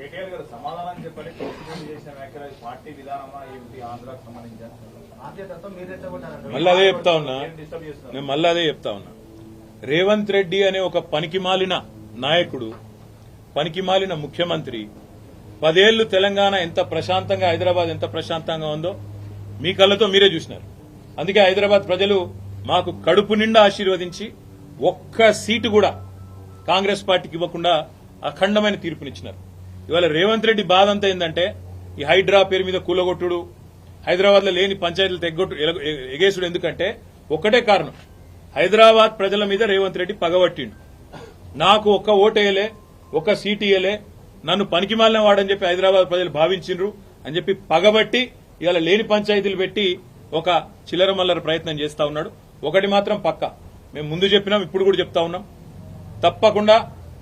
కేటీఆర్ గారు సమాధానం చెప్పండి. కౌశిక్ చేసిన వ్యాఖ్యలు పార్టీ విధానమా ఏమిటి ఆంధ్రాకు సంబంధించి మళ్ళీ అదే చెప్తా ఉన్నా. నేను మళ్ళీ అదే చెప్తా ఉన్నా. రేవంత్ రెడ్డి అనే ఒక పనికిమాలిన నాయకుడు, పనికిమాలిన ముఖ్యమంత్రి 10 ఏళ్లు తెలంగాణ ఎంత ప్రశాంతంగా, హైదరాబాద్ ఎంత ప్రశాంతంగా ఉందో మీ కళ్ళతో మీరే చూసినారు. అందుకే హైదరాబాద్ ప్రజలు మాకు కడుపు నిండా ఆశీర్వదించి ఒక్క సీటు కూడా కాంగ్రెస్ పార్టీకి ఇవ్వకుండా అఖండమైన తీర్పునిచ్చినారు. ఇవాళ రేవంత్ రెడ్డి బాధ అంతా ఏంటంటే ఈ హైడ్రా పేరు మీద కూలగొట్టుడు, హైదరాబాద్ లో లేని పంచాయతీలు ఎగేసుడు. ఎందుకంటే ఒక్కటే కారణం, హైదరాబాద్ ప్రజల మీద రేవంత్ రెడ్డి పగబట్టిండు. నాకు ఒక్క ఓటేయలే, ఒక్క సీటు ఇయ్యలే, నన్ను పనికిమాలిన వాడని చెప్పి హైదరాబాద్ ప్రజలు భావించిండ్రు అని చెప్పి పగబట్టి ఇవాళ లేని పంచాయతీలు పెట్టి ఒక చిల్లర మల్లర ప్రయత్నం చేస్తా ఉన్నాడు. ఒకటి మాత్రం పక్క, మేము ముందు చెప్పినాం, ఇప్పుడు కూడా చెప్తా ఉన్నాం, తప్పకుండా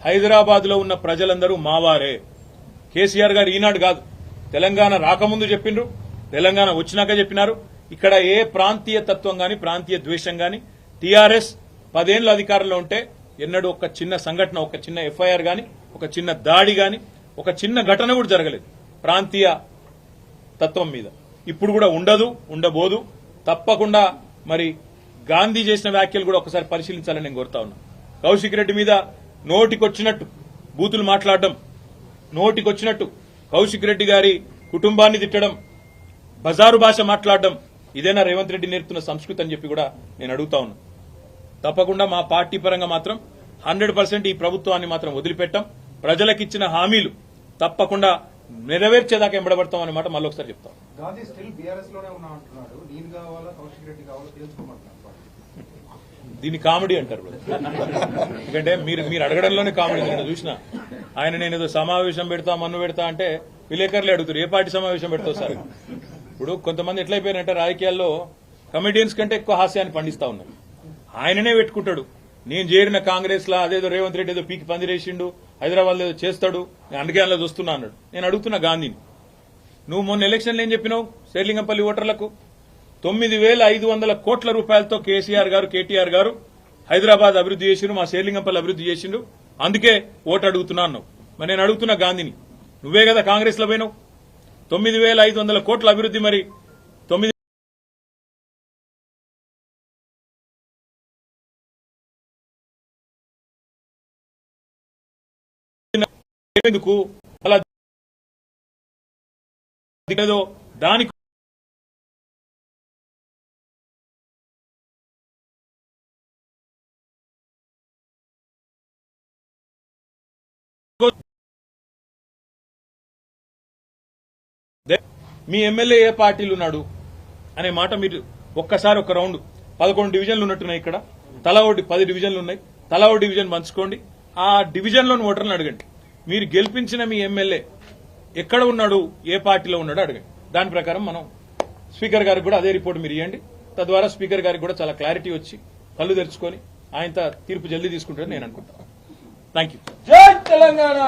హైదరాబాద్ లో ఉన్న ప్రజలందరూ మావారే. కేసీఆర్ గారు ఈనాడు కాదు, తెలంగాణ రాకముందు చెప్పిండ్రు, తెలంగాణ వచ్చినాక చెప్పినారు. ఇక్కడ ఏ ప్రాంతీయ తత్వం గాని, ప్రాంతీయ ద్వేషం గాని, టీఆర్ఎస్ 10 ఏళ్ల అధికారంలో ఉంటే ఎన్నడూ ఒక చిన్న సంఘటన, ఒక చిన్న ఎఫ్ఐఆర్ గాని, ఒక చిన్న దాడి గాని, ఒక చిన్న ఘటన కూడా జరగలేదు ప్రాంతీయ తత్వం మీద. ఇప్పుడు కూడా ఉండదు, ఉండబోదు. తప్పకుండా మరి గాంధీ చేసిన వ్యాఖ్యలు కూడా ఒకసారి పరిశీలించాలని నేను కోరుతా ఉన్నా. కౌశిక్ రెడ్డి మీద నోటికొచ్చినట్టు బూతులు మాట్లాడడం, నోటికొచ్చినట్టు కౌశిక్ రెడ్డి గారి కుటుంబాన్ని తిట్టడం, బజారు భాష మాట్లాడడం, ఇదేనా రేవంత్ రెడ్డి నేర్పుతున్న సంస్కృతి అని చెప్పి కూడా నేను అడుగుతా ఉన్నా. తప్పకుండా మా పార్టీ పరంగా మాత్రం 100% ఈ ప్రభుత్వాన్ని మాత్రం వదిలిపెట్టాం. ప్రజలకిచ్చిన హామీలు తప్పకుండా నెరవేర్చేదాకా ఎంబడబడతాం అనే మాట మళ్ళీ ఒకసారి చెప్తాం. గాంధీ స్టిల్ బీఆర్ఎస్ లోనే ఉన్నా అంటున్నాడు. నేను కావాలా కౌశిక్ రెడ్డి కావాలో తెలుసుకోమంటున్నాను. దీన్ని కామెడీ అంటారు. ఎందుకంటే మీరు అడగడంలోనే కామెడీ. నేను చూసిన ఆయన, నేను ఏదో సమావేశం పెడతా, మన్ను పెడతా అంటే విలేకరులే అడుగుతారు, ఏ పార్టీ సమావేశం పెడతావు సార్. ఇప్పుడు కొంతమంది ఎట్లయిపోయారంటే రాజకీయాల్లో కమెడియన్స్ కంటే ఎక్కువ హాస్యాన్ని పండిస్తా ఉన్నారు. ఆయననే పెట్టుకుంటాడు, నేను చేరిన కాంగ్రెస్ లా అదేదో రేవంత్ రెడ్డి ఏదో పీకి పందిరేసిండు, హైదరాబాద్ ఏదో చేస్తాడు, నేను అందుకే అందులో చూస్తున్నా అన్నాడు. నేను అడుగుతున్నా గాంధీని, నువ్వు మొన్న ఎలక్షన్లు ఏం చెప్పినావు శేర్లింగంపల్లి ఓటర్లకు? 9,500 కోట్ల రూపాయలతో కేసీఆర్ గారు, కేటీఆర్ గారు హైదరాబాద్ అభివృద్ధి చేసిండు, మా శేర్లింగంపల్లి అభివృద్ధి చేసిండు, అందుకే ఓటు అడుగుతున్నా అన్నావు. మరి నేను అడుగుతున్నా గాంధీని, నువ్వే కదా కాంగ్రెస్ లో పోయినావు, 9,500 కోట్ల అభివృద్ధి, మరి 9 ఎందుకు అలా దానికి మీ ఎమ్మెల్యే ఏ పార్టీలు ఉన్నాడు అనే మాట మీరు ఒక్కసారి ఒక రౌండ్ 11 డివిజన్లు ఉన్నట్టున్నాయి. ఇక్కడ తలా 10 డివిజన్లు ఉన్నాయి. తలా డివిజన్ పంచుకోండి, ఆ డివిజన్లోని ఓటర్లను అడగండి. మీరు గెలిపించిన మీ ఎమ్మెల్యే ఎక్కడ ఉన్నాడు, ఏ పార్టీలో ఉన్నాడో అడగండి. దాని ప్రకారం మనం స్పీకర్ గారికి కూడా అదే రిపోర్ట్ మీరు ఇవ్వండి. తద్వారా స్పీకర్ గారికి కూడా చాలా క్లారిటీ వచ్చి కళ్ళు తెరుచుకొని ఆయన తీర్పు జల్దీ తీసుకుంటారని నేను అనుకుంటాను. Thank you. జై తెలంగాణ.